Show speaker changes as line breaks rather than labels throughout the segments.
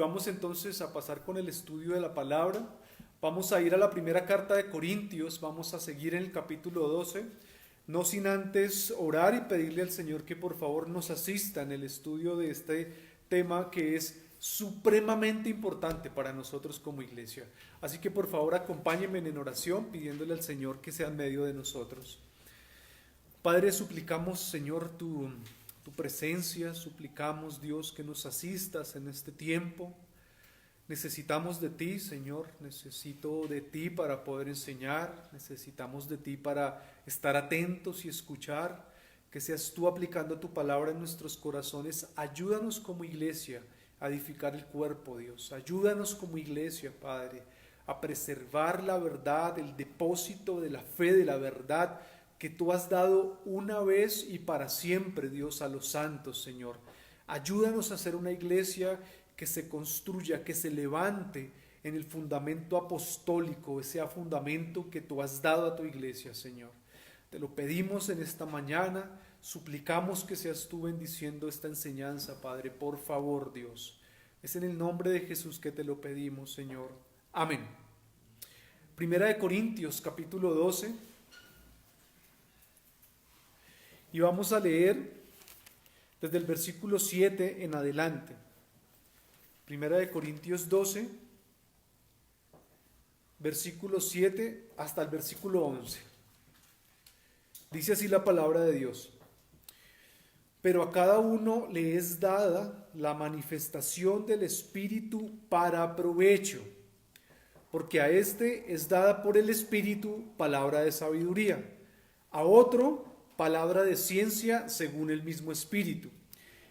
vamos entonces a pasar con el estudio de la palabra. Vamos a ir a la primera carta de Corintios, vamos a seguir en el capítulo 12, no sin antes orar y pedirle al Señor que por favor nos asista en el estudio de este tema que es supremamente importante para nosotros como iglesia. Así que por favor acompáñenme en oración pidiéndole al Señor que sea en medio de nosotros. Padre, suplicamos, Señor, tu presencia, suplicamos, Dios, que nos asistas en este tiempo. Necesitamos de ti, Señor, necesito de ti para poder enseñar, necesitamos de ti para estar atentos y escuchar, que seas tú aplicando tu palabra en nuestros corazones. Ayúdanos como iglesia a edificar el cuerpo, Dios. Ayúdanos como iglesia, Padre, a preservar la verdad, el depósito de la fe, de la verdad que tú has dado una vez y para siempre, Dios, a los santos, Señor. Ayúdanos a ser una iglesia que se construya, que se levante en el fundamento apostólico, ese fundamento que tú has dado a tu iglesia, Señor. Te lo pedimos en esta mañana, suplicamos que seas tú bendiciendo esta enseñanza, Padre, por favor, Dios. Es en el nombre de Jesús que te lo pedimos, Señor. Amén. Primera de Corintios, capítulo 12. Y vamos a leer desde el versículo 7 en adelante. Primera de Corintios 12, versículo 7 hasta el versículo 11. Dice así la palabra de Dios. Pero a cada uno le es dada la manifestación del Espíritu para provecho, porque a este es dada por el Espíritu palabra de sabiduría, a otro palabra de ciencia según el mismo Espíritu,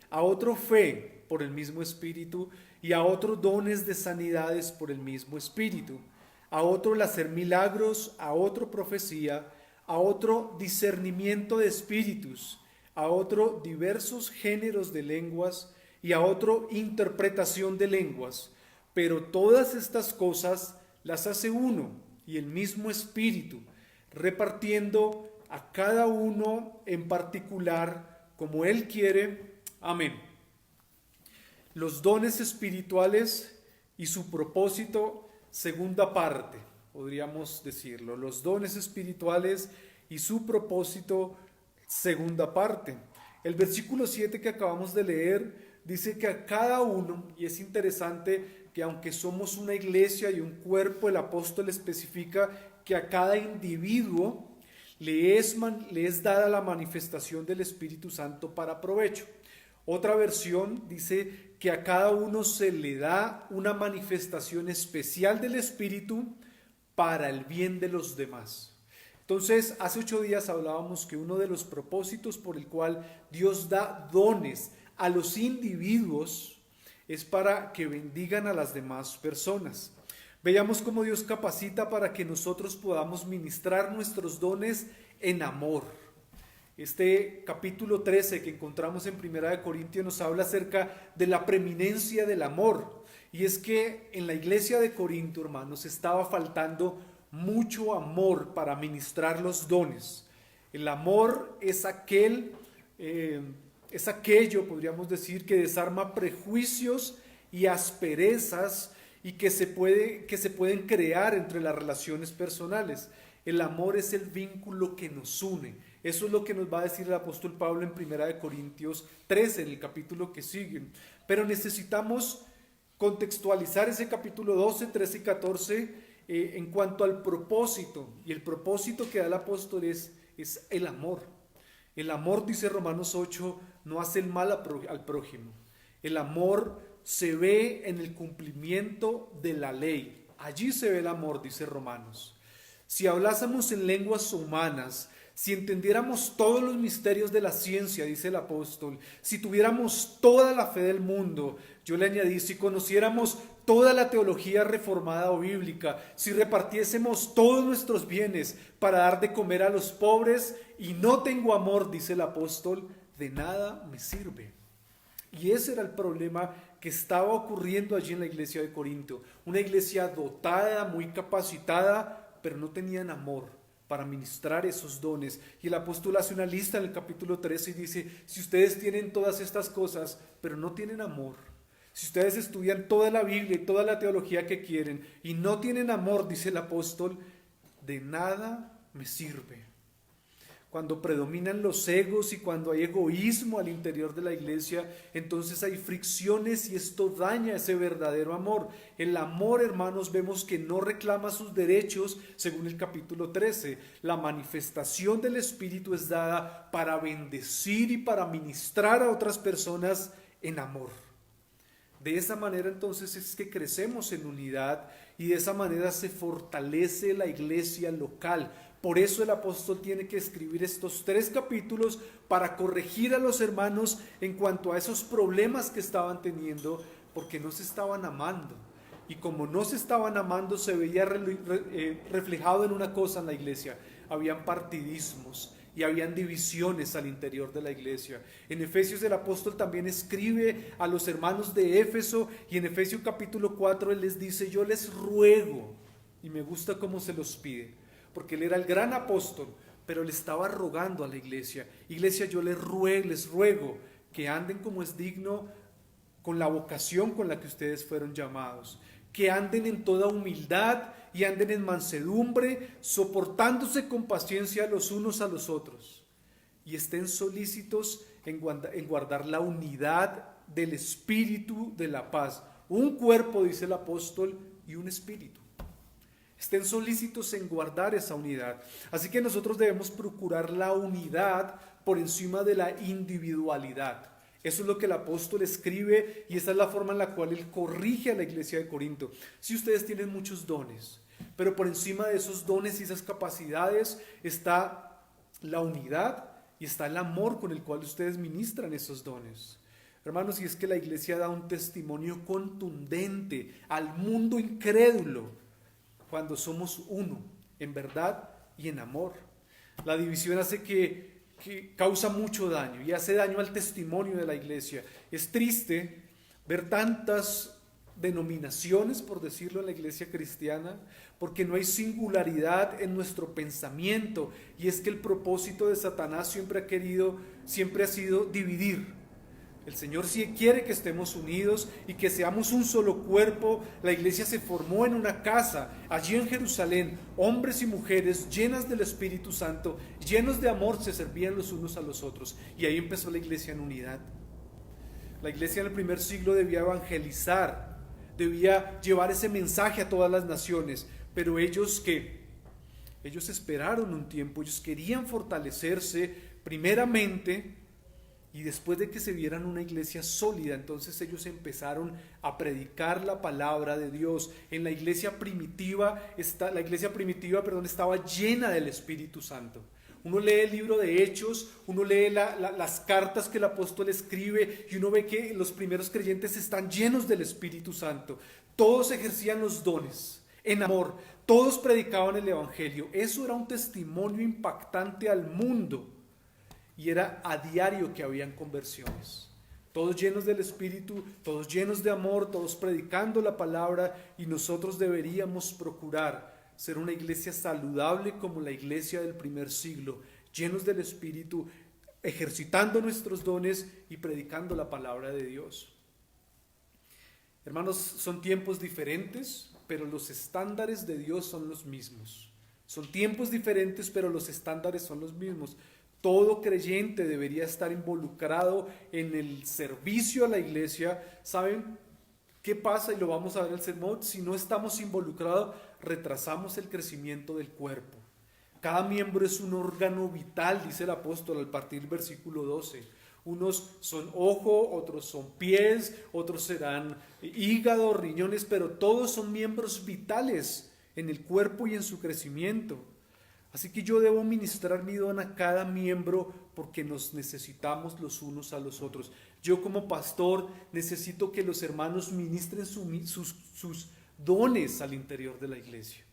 a otro fe por el mismo Espíritu, y a otro dones de sanidades por el mismo Espíritu, a otro el hacer milagros, a otro profecía, a otro discernimiento de espíritus, a otro diversos géneros de lenguas, y a otro interpretación de lenguas. Pero todas estas cosas las hace uno y el mismo Espíritu, repartiendo a cada uno en particular como Él quiere. Amén. Los dones espirituales y su propósito, segunda parte, podríamos decirlo. Los dones espirituales y su propósito, segunda parte. El versículo 7 que acabamos de leer dice que a cada uno, y es interesante que aunque somos una iglesia y un cuerpo, el apóstol especifica que a cada individuo le es dada la manifestación del Espíritu Santo para provecho. Otra versión dice que a cada uno se le da una manifestación especial del Espíritu para el bien de los demás. Entonces, hace 8 días hablábamos que uno de los propósitos por el cual Dios da dones a los individuos es para que bendigan a las demás personas. Veamos cómo Dios capacita para que nosotros podamos ministrar nuestros dones en amor. Este capítulo 13 que encontramos en Primera de Corintios nos habla acerca de la preeminencia del amor. Y es que en la iglesia de Corinto, hermanos, estaba faltando mucho amor para ministrar los dones. El amor es aquello, podríamos decir, que desarma prejuicios y asperezas y que se pueden crear entre las relaciones personales. El amor es el vínculo que nos une. Eso es lo que nos va a decir el apóstol Pablo en 1 Corintios 13, en el capítulo que sigue. Pero necesitamos contextualizar ese capítulo 12, 13 y 14 en cuanto al propósito. Y el propósito que da el apóstol es el amor. El amor, dice Romanos 8, no hace el mal al prójimo. El amor se ve en el cumplimiento de la ley. Allí se ve el amor, dice Romanos. Si hablásemos en lenguas humanas, si entendiéramos todos los misterios de la ciencia, dice el apóstol, si tuviéramos toda la fe del mundo, yo le añadí, si conociéramos toda la teología reformada o bíblica, si repartiésemos todos nuestros bienes para dar de comer a los pobres y no tengo amor, dice el apóstol, de nada me sirve. Y ese era el problema que estaba ocurriendo allí en la iglesia de Corinto. Una iglesia dotada, muy capacitada, pero no tenían amor para ministrar esos dones. Y el apóstol hace una lista en el capítulo 13 y dice, si ustedes tienen todas estas cosas, pero no tienen amor, Si ustedes estudian toda la Biblia y toda la teología que quieren y no tienen amor, dice el apóstol, de nada me sirve. Cuando predominan los egos y cuando hay egoísmo al interior de la iglesia, entonces hay fricciones y esto daña ese verdadero amor. El amor, hermanos, vemos que no reclama sus derechos según el capítulo 13. La manifestación del Espíritu es dada para bendecir y para ministrar a otras personas en amor. De esa manera entonces es que crecemos en unidad y de esa manera se fortalece la iglesia local. Por eso el apóstol tiene que escribir estos 3 capítulos para corregir a los hermanos en cuanto a esos problemas que estaban teniendo, porque no se estaban amando. Y como no se estaban amando, se veía reflejado en una cosa en la iglesia: habían partidismos y habían divisiones al interior de la iglesia. En Efesios el apóstol también escribe a los hermanos de Éfeso y en Efesios capítulo 4 él les dice: yo les ruego, y me gusta cómo se los pide, porque él era el gran apóstol, pero le estaba rogando a la iglesia: iglesia, yo les ruego que anden como es digno con la vocación con la que ustedes fueron llamados, que anden en toda humildad y anden en mansedumbre, soportándose con paciencia los unos a los otros, y estén solícitos en guardar la unidad del espíritu de la paz. Un cuerpo, dice el apóstol, y un espíritu. Estén solícitos en guardar esa unidad. Así que nosotros debemos procurar la unidad por encima de la individualidad. Eso es lo que el apóstol escribe y esa es la forma en la cual él corrige a la iglesia de Corinto. Si ustedes tienen muchos dones, pero por encima de esos dones y esas capacidades está la unidad y está el amor con el cual ustedes ministran esos dones. Hermanos, y es que la iglesia da un testimonio contundente al mundo incrédulo cuando somos uno, en verdad y en amor. La división hace que causa mucho daño y hace daño al testimonio de la iglesia. Es triste ver tantas denominaciones, por decirlo, en la iglesia cristiana, porque no hay singularidad en nuestro pensamiento, y es que el propósito de Satanás siempre ha sido dividir. El Señor sí quiere que estemos unidos y que seamos un solo cuerpo. La iglesia se formó en una casa, allí en Jerusalén. Hombres y mujeres llenas del Espíritu Santo, llenos de amor, se servían los unos a los otros. Y ahí empezó la iglesia en unidad. La iglesia en el primer siglo debía evangelizar, debía llevar ese mensaje a todas las naciones. Pero ellos esperaron un tiempo, ellos querían fortalecerse primeramente. Y después de que se vieran una iglesia sólida, entonces ellos empezaron a predicar la palabra de Dios. En la iglesia primitiva, estaba llena del Espíritu Santo. Uno lee el libro de Hechos, uno lee las cartas que el apóstol escribe y uno ve que los primeros creyentes están llenos del Espíritu Santo. Todos ejercían los dones en amor, todos predicaban el evangelio. Eso era un testimonio impactante al mundo. Y era a diario que habían conversiones, todos llenos del Espíritu, todos llenos de amor, todos predicando la palabra, y nosotros deberíamos procurar ser una iglesia saludable como la iglesia del primer siglo, llenos del Espíritu, ejercitando nuestros dones y predicando la palabra de Dios. Hermanos, son tiempos diferentes, pero los estándares de Dios son los mismos. Son tiempos diferentes, pero los estándares son los mismos. Todo creyente debería estar involucrado en el servicio a la iglesia. ¿Saben qué pasa? Y lo vamos a ver en el sermón. Si no estamos involucrados, retrasamos el crecimiento del cuerpo. Cada miembro es un órgano vital, dice el apóstol al partir del versículo 12. Unos son ojo, otros son pies, otros serán hígado, riñones, pero todos son miembros vitales en el cuerpo y en su crecimiento. Así que yo debo ministrar mi don a cada miembro porque nos necesitamos los unos a los otros. Yo como pastor necesito que los hermanos ministren sus dones al interior de la iglesia.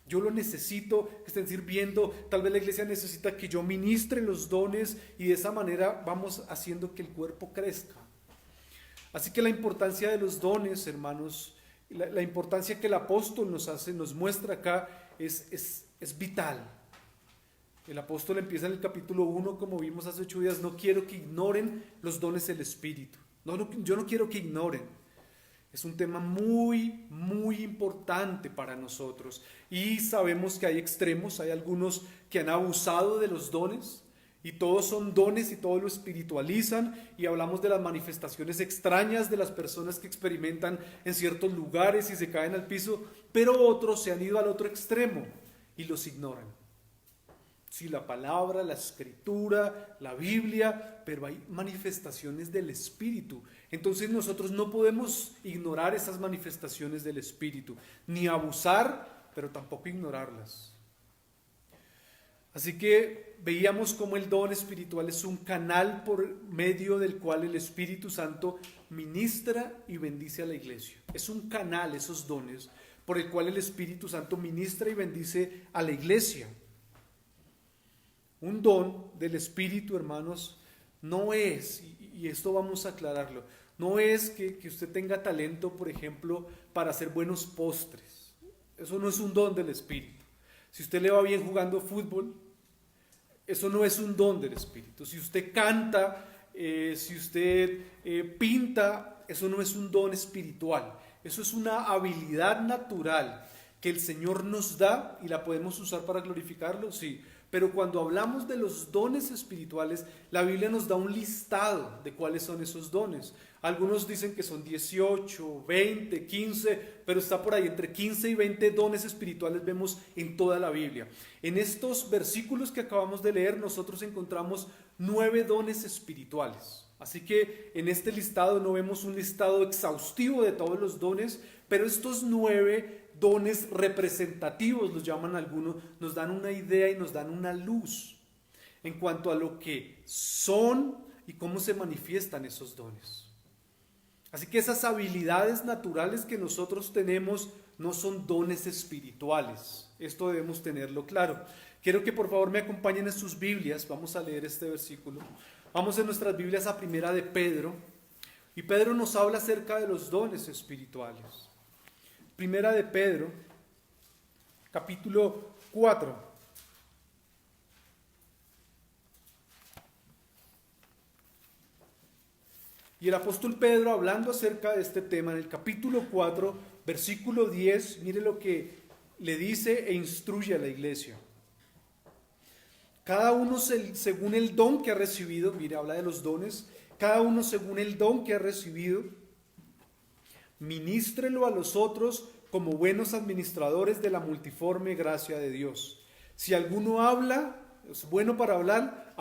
Yo lo necesito, que estén sirviendo. Tal vez la iglesia necesita que yo ministre los dones y de esa manera vamos haciendo que el cuerpo crezca. Así que la importancia de los dones, hermanos, la importancia que el apóstol nos muestra acá es vital. El apóstol empieza en el capítulo 1, como vimos hace 8 días: no quiero que ignoren los dones del Espíritu. Yo no quiero que ignoren. Es un tema muy, muy importante para nosotros. Y sabemos que hay extremos, hay algunos que han abusado de los dones, y todos son dones y todos lo espiritualizan, y hablamos de las manifestaciones extrañas de las personas que experimentan en ciertos lugares y se caen al piso, pero otros se han ido al otro extremo y los ignoran. Sí, la palabra, la escritura, la Biblia, pero hay manifestaciones del Espíritu. Entonces nosotros no podemos ignorar esas manifestaciones del Espíritu, ni abusar, pero tampoco ignorarlas. Así que veíamos cómo el don espiritual es un canal por medio del cual el Espíritu Santo ministra y bendice a la iglesia. Es un canal, esos dones, por el cual el Espíritu Santo ministra y bendice a la iglesia. Un don del Espíritu, hermanos, no es, y esto vamos a aclararlo, no es que usted tenga talento, por ejemplo, para hacer buenos postres. Eso no es un don del Espíritu. Si usted le va bien jugando fútbol, eso no es un don del Espíritu. Si usted canta, si usted pinta, eso no es un don espiritual. Eso es una habilidad natural que el Señor nos da y la podemos usar para glorificarlo, sí. Pero cuando hablamos de los dones espirituales, la Biblia nos da un listado de cuáles son esos dones. Algunos dicen que son 18, 20, 15, pero está por ahí entre 15 y 20 dones espirituales vemos en toda la Biblia. En estos versículos que acabamos de leer, nosotros encontramos 9 dones espirituales. Así que en este listado no vemos un listado exhaustivo de todos los dones, pero estos 9 dones representativos, los llaman algunos, nos dan una idea y nos dan una luz en cuanto a lo que son y cómo se manifiestan esos dones. Así que esas habilidades naturales que nosotros tenemos no son dones espirituales. Esto debemos tenerlo claro. Quiero que por favor me acompañen en sus Biblias. Vamos a leer este versículo. Vamos en nuestras Biblias a Primera de Pedro. Y Pedro nos habla acerca de los dones espirituales. Primera de Pedro, capítulo 4. Y el apóstol Pedro, hablando acerca de este tema, en el capítulo 4, versículo 10, mire lo que le dice e instruye a la iglesia. Cada uno según el don que ha recibido, mire, habla de los dones, cada uno según el don que ha recibido, ministrelo a los otros como buenos administradores de la multiforme gracia de Dios. Si alguno habla, es bueno para hablar,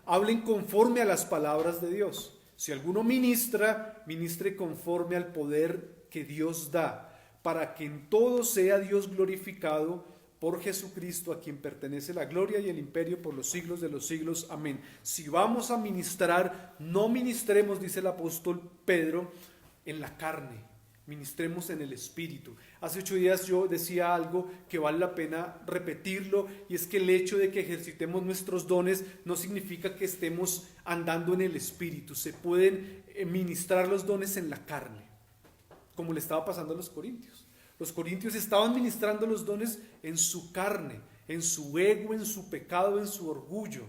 hablen conforme a las palabras de Dios. Si alguno ministra, ministre conforme al poder que Dios da, para que en todo sea Dios glorificado por Jesucristo, a quien pertenece la gloria y el imperio por los siglos de los siglos. Amén. Si vamos a ministrar, no ministremos, dice el apóstol Pedro, en la carne, ministremos en el Espíritu. Hace 8 días yo decía algo que vale la pena repetirlo, y es que el hecho de que ejercitemos nuestros dones no significa que estemos andando en el Espíritu. Se pueden ministrar los dones en la carne, como le estaba pasando a los corintios. Los corintios estaban ministrando los dones en su carne, en su ego, en su pecado, en su orgullo.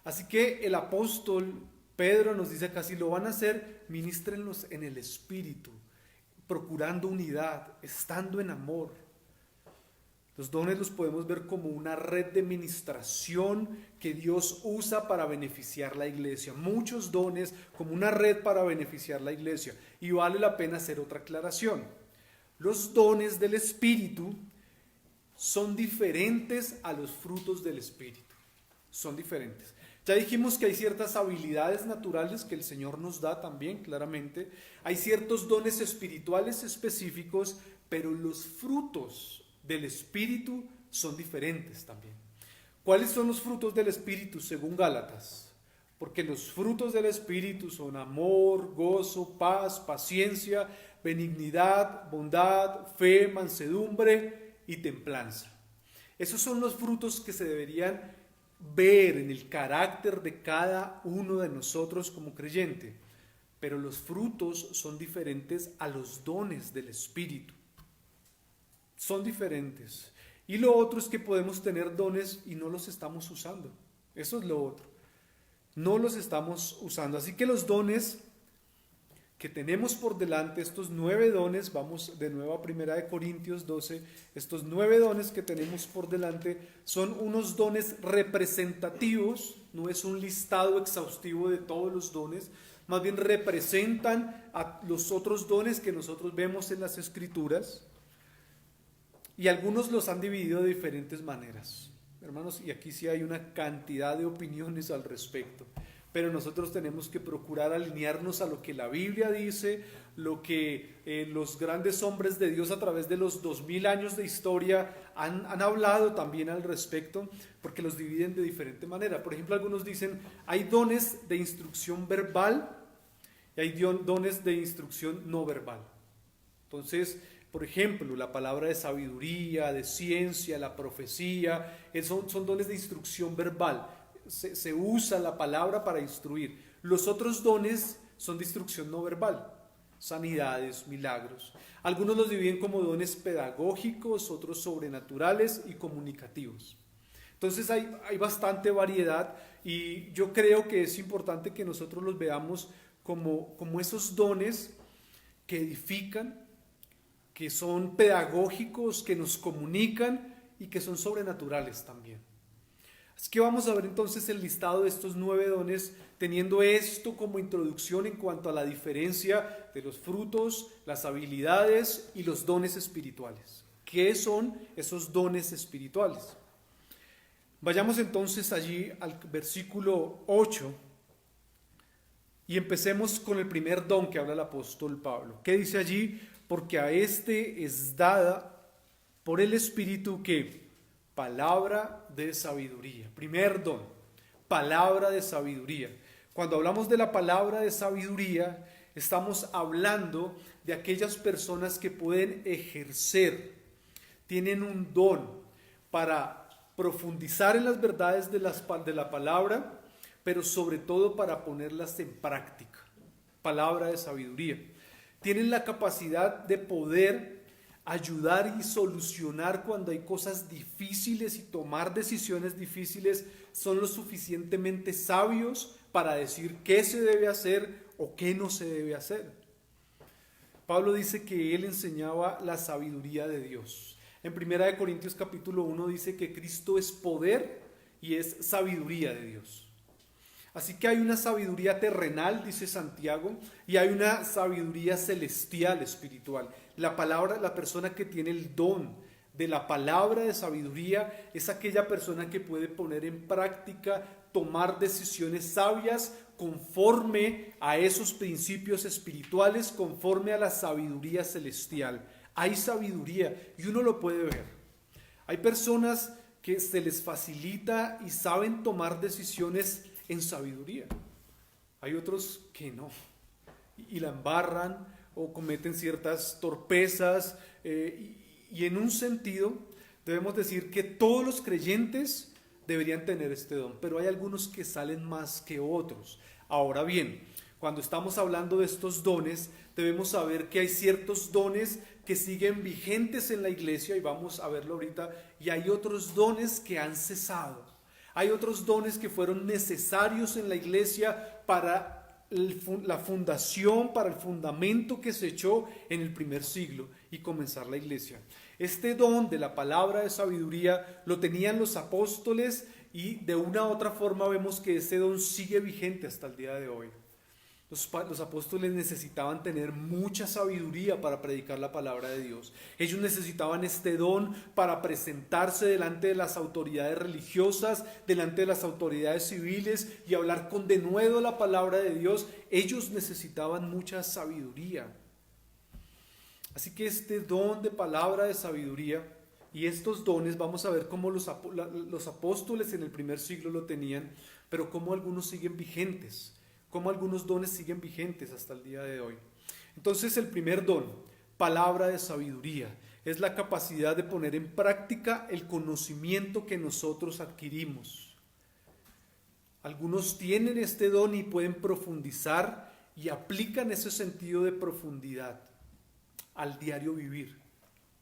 Así que el apóstol Pedro nos dice acá, si lo van a hacer, ministrenlos en el Espíritu, procurando unidad, estando en amor. Los dones los podemos ver como una red de ministración que Dios usa para beneficiar la iglesia. Muchos dones como una red para beneficiar la iglesia. Y vale la pena hacer otra aclaración. Los dones del Espíritu son diferentes a los frutos del Espíritu. Son diferentes. Ya dijimos que hay ciertas habilidades naturales que el Señor nos da también, claramente. Hay ciertos dones espirituales específicos, pero los frutos del Espíritu son diferentes también. ¿Cuáles son los frutos del Espíritu según Gálatas? Porque los frutos del Espíritu son amor, gozo, paz, paciencia, benignidad, bondad, fe, mansedumbre y templanza. Esos son los frutos que se deberían ver en el carácter de cada uno de nosotros como creyente, pero los frutos son diferentes a los dones del Espíritu. Son diferentes. Y lo otro es que podemos tener dones y no los estamos usando. Eso es lo otro. No los estamos usando. Así que los dones que tenemos por delante, estos 9 dones, vamos de nuevo a 1 Corintios 12, estos 9 dones que tenemos por delante son unos dones representativos, no es un listado exhaustivo de todos los dones, más bien representan a los otros dones que nosotros vemos en las Escrituras, y algunos los han dividido de diferentes maneras, hermanos, y aquí sí hay una cantidad de opiniones al respecto. Pero nosotros tenemos que procurar alinearnos a lo que la Biblia dice, lo que los grandes hombres de Dios a través de los 2000 años de historia han hablado también al respecto, porque los dividen de diferente manera. Por ejemplo, algunos dicen, hay dones de instrucción verbal y hay dones de instrucción no verbal. Entonces, por ejemplo, la palabra de sabiduría, de ciencia, la profecía, son dones de instrucción verbal. Se usa la palabra para instruir. Los otros dones son de instrucción no verbal, sanidades, milagros. Algunos los dividen como dones pedagógicos, otros sobrenaturales y comunicativos. Entonces hay bastante variedad, y yo creo que es importante que nosotros los veamos como esos dones que edifican, que son pedagógicos, que nos comunican y que son sobrenaturales también. Así que vamos a ver entonces el listado de estos 9 dones, teniendo esto como introducción en cuanto a la diferencia de los frutos, las habilidades y los dones espirituales. ¿Qué son esos dones espirituales? Vayamos entonces allí al versículo 8 y empecemos con el primer don que habla el apóstol Pablo. ¿Qué dice allí? Porque a este es dada por el Espíritu que palabra de sabiduría. Primer don, palabra de sabiduría. Cuando hablamos de la palabra de sabiduría, estamos hablando de aquellas personas que pueden ejercer, tienen un don para profundizar en las verdades de la palabra, pero sobre todo para ponerlas en práctica. Palabra de sabiduría. Tienen la capacidad de poder ayudar y solucionar cuando hay cosas difíciles y tomar decisiones difíciles. Son lo suficientemente sabios para decir qué se debe hacer o qué no se debe hacer. Pablo dice que él enseñaba la sabiduría de Dios. En 1 Corintios capítulo 1 dice que Cristo es poder y es sabiduría de Dios. Así que hay una sabiduría terrenal, dice Santiago, y hay una sabiduría celestial, espiritual. La persona que tiene el don de la palabra de sabiduría es aquella persona que puede poner en práctica, tomar decisiones sabias conforme a esos principios espirituales, conforme a la sabiduría celestial. Hay sabiduría y uno lo puede ver. Hay personas que se les facilita y saben tomar decisiones en sabiduría. Hay otros que no, y la embarran o cometen ciertas torpezas, y en un sentido debemos decir que todos los creyentes deberían tener este don, pero hay algunos que salen más que otros. Ahora bien, cuando estamos hablando de estos dones, debemos saber que hay ciertos dones que siguen vigentes en la iglesia, y vamos a verlo ahorita, y hay otros dones que han cesado. Hay otros dones que fueron necesarios en la iglesia para la fundación, para el fundamento que se echó en el primer siglo y comenzar la iglesia. Este don de la palabra de sabiduría lo tenían los apóstoles, y de una u otra forma vemos que este don sigue vigente hasta el día de hoy. Los apóstoles necesitaban tener mucha sabiduría para predicar la palabra de Dios. Ellos necesitaban este don para presentarse delante de las autoridades religiosas, delante de las autoridades civiles y hablar con denuedo la palabra de Dios. Ellos necesitaban mucha sabiduría. Así que este don de palabra de sabiduría y estos dones, vamos a ver cómo los apóstoles en el primer siglo lo tenían, pero cómo algunos siguen vigentes. Cómo algunos dones siguen vigentes hasta el día de hoy. Entonces, el primer don, palabra de sabiduría, es la capacidad de poner en práctica el conocimiento que nosotros adquirimos. Algunos tienen este don y pueden profundizar y aplican ese sentido de profundidad al diario vivir.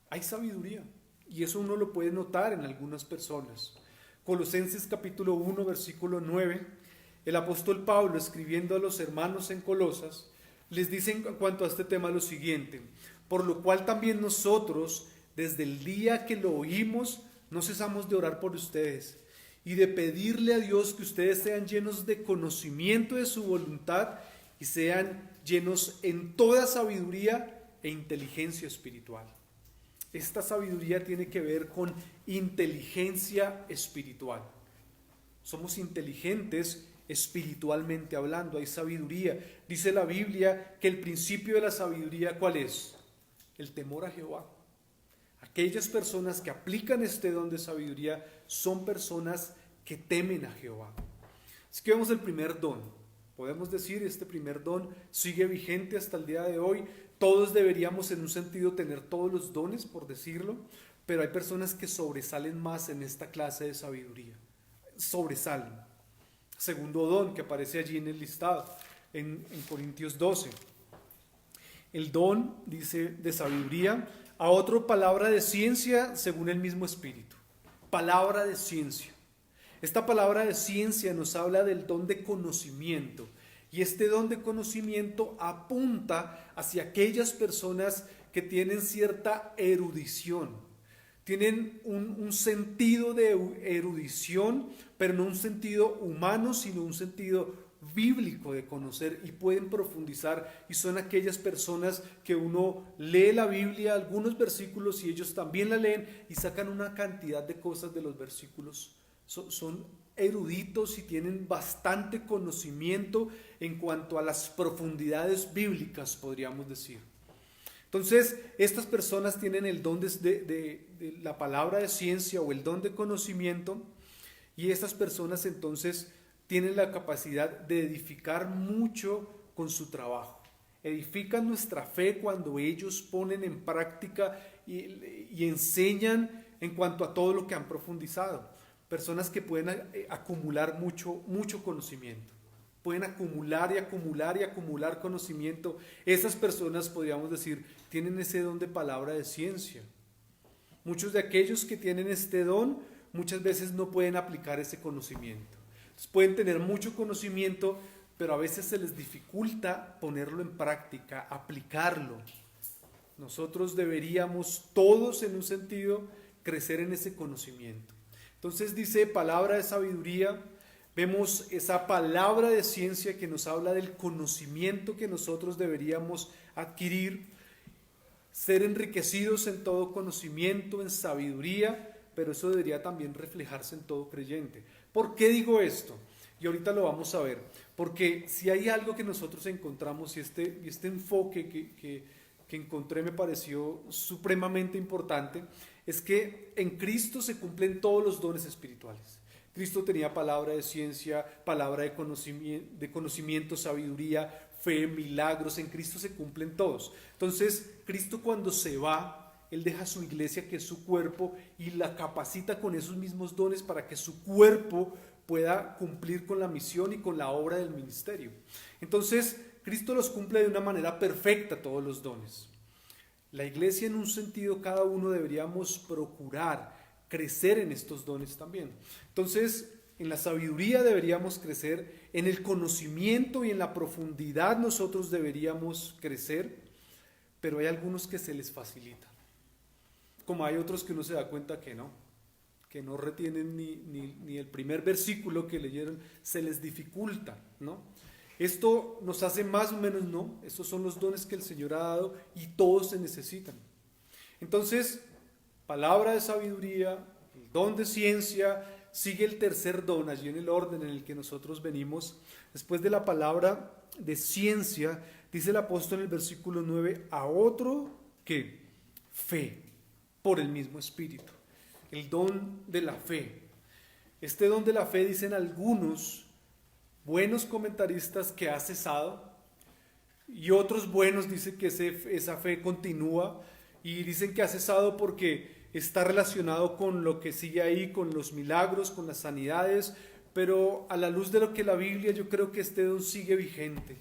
Hay sabiduría, y eso uno lo puede notar en algunas personas. Colosenses capítulo 1, versículo 9. El apóstol Pablo, escribiendo a los hermanos en Colosas, les dice en cuanto a este tema lo siguiente: por lo cual también nosotros, desde el día que lo oímos, no cesamos de orar por ustedes y de pedirle a Dios que ustedes sean llenos de conocimiento de su voluntad y sean llenos en toda sabiduría e inteligencia espiritual. Esta sabiduría tiene que ver con inteligencia espiritual. Somos inteligentes espiritualmente hablando, hay sabiduría. Dice la Biblia que el principio de la sabiduría, ¿cuál es? El temor a Jehová. Aquellas personas que aplican este don de sabiduría son personas que temen a Jehová. Así que vemos el primer don. Podemos decir, este primer don sigue vigente hasta el día de hoy. Todos deberíamos en un sentido tener todos los dones, por decirlo, pero hay personas que sobresalen más en esta clase de sabiduría. Sobresalen. Segundo don que aparece allí en el listado, en Corintios 12. El don, dice, de sabiduría, a otra palabra de ciencia según el mismo espíritu. Palabra de ciencia. Esta palabra de ciencia nos habla del don de conocimiento. Y este don de conocimiento apunta hacia aquellas personas que tienen cierta erudición. Tienen un sentido de erudición, pero no un sentido humano, sino un sentido bíblico de conocer, y pueden profundizar, y son aquellas personas que uno lee la Biblia, algunos versículos, y ellos también la leen y sacan una cantidad de cosas de los versículos. Son eruditos y tienen bastante conocimiento en cuanto a las profundidades bíblicas, podríamos decir. Entonces, estas personas tienen el don de la palabra de ciencia o el don de conocimiento, y estas personas entonces tienen la capacidad de edificar mucho con su trabajo. Edifican nuestra fe cuando ellos ponen en práctica y enseñan en cuanto a todo lo que han profundizado. Personas que pueden acumular mucho conocimiento. Pueden acumular y acumular y acumular conocimiento. Esas personas, podríamos decir, tienen ese don de palabra de ciencia. Muchos de aquellos que tienen este don muchas veces no pueden aplicar ese conocimiento. Entonces, pueden tener mucho conocimiento, pero a veces se les dificulta ponerlo en práctica, aplicarlo. Nosotros deberíamos todos, en un sentido, crecer en ese conocimiento. Entonces dice palabra de sabiduría. Vemos esa palabra de ciencia que nos habla del conocimiento que nosotros deberíamos adquirir, ser enriquecidos en todo conocimiento, en sabiduría, pero eso debería también reflejarse en todo creyente. ¿Por qué digo esto? Y ahorita lo vamos a ver. Porque si hay algo que nosotros encontramos, y este enfoque que encontré me pareció supremamente importante, es que en Cristo se cumplen todos los dones espirituales. Cristo tenía palabra de ciencia, palabra de conocimiento, sabiduría, fe, milagros. En Cristo se cumplen todos. Entonces, Cristo cuando se va, Él deja su iglesia, que es su cuerpo, y la capacita con esos mismos dones para que su cuerpo pueda cumplir con la misión y con la obra del ministerio. Entonces, Cristo los cumple de una manera perfecta, todos los dones. La iglesia, en un sentido, cada uno deberíamos procurar crecer en estos dones también. Entonces, en la sabiduría deberíamos crecer, en el conocimiento y en la profundidad nosotros deberíamos crecer, pero hay algunos que se les facilita, como hay otros que uno se da cuenta que no retienen ni el primer versículo que leyeron, se les dificulta, ¿no? Esto nos hace más o menos, no, estos son los dones que el Señor ha dado y todos se necesitan. Entonces, palabra de sabiduría, el don de ciencia, sigue el tercer don allí en el orden en el que nosotros venimos. Después de la palabra de ciencia, dice el apóstol en el versículo 9, a otro que fe por el mismo Espíritu. El don de la fe. Este don de la fe, dicen algunos buenos comentaristas, que ha cesado, y otros buenos dicen que esa fe continúa, y dicen que ha cesado porque está relacionado con lo que sigue ahí, con los milagros, con las sanidades, pero a la luz de lo que la Biblia, yo creo que este don sigue vigente.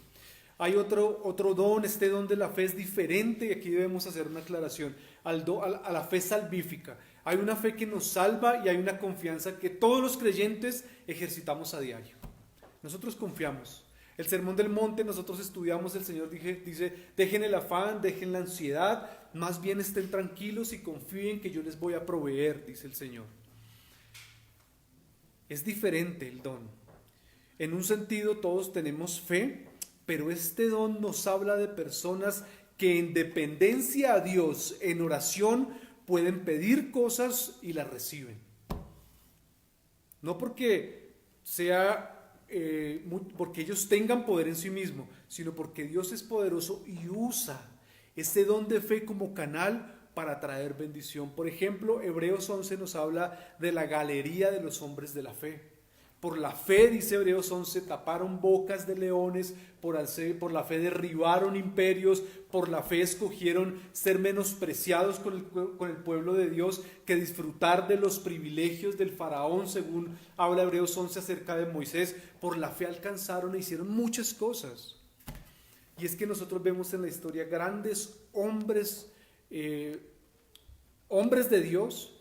Hay otro don, este don de la fe es diferente, y aquí debemos hacer una aclaración, a la fe salvífica. Hay una fe que nos salva y hay una confianza que todos los creyentes ejercitamos a diario. Nosotros confiamos. El Sermón del Monte nosotros estudiamos, el Señor dice, dejen el afán, dejen la ansiedad, más bien estén tranquilos y confíen que yo les voy a proveer, dice el Señor. Es diferente el don. En un sentido todos tenemos fe, pero este don nos habla de personas que en dependencia a Dios, en oración, pueden pedir cosas y las reciben. No porque porque ellos tengan poder en sí mismo, sino porque Dios es poderoso y usa ese don de fe como canal para traer bendición. Por ejemplo, Hebreos 11 nos habla de la galería de los hombres de la fe. Por la fe, dice Hebreos 11, taparon bocas de leones, por la fe derribaron imperios, por la fe escogieron ser menospreciados con el pueblo de Dios que disfrutar de los privilegios del faraón, según habla Hebreos 11 acerca de Moisés. Por la fe alcanzaron e hicieron muchas cosas. Y es que nosotros vemos en la historia grandes hombres de Dios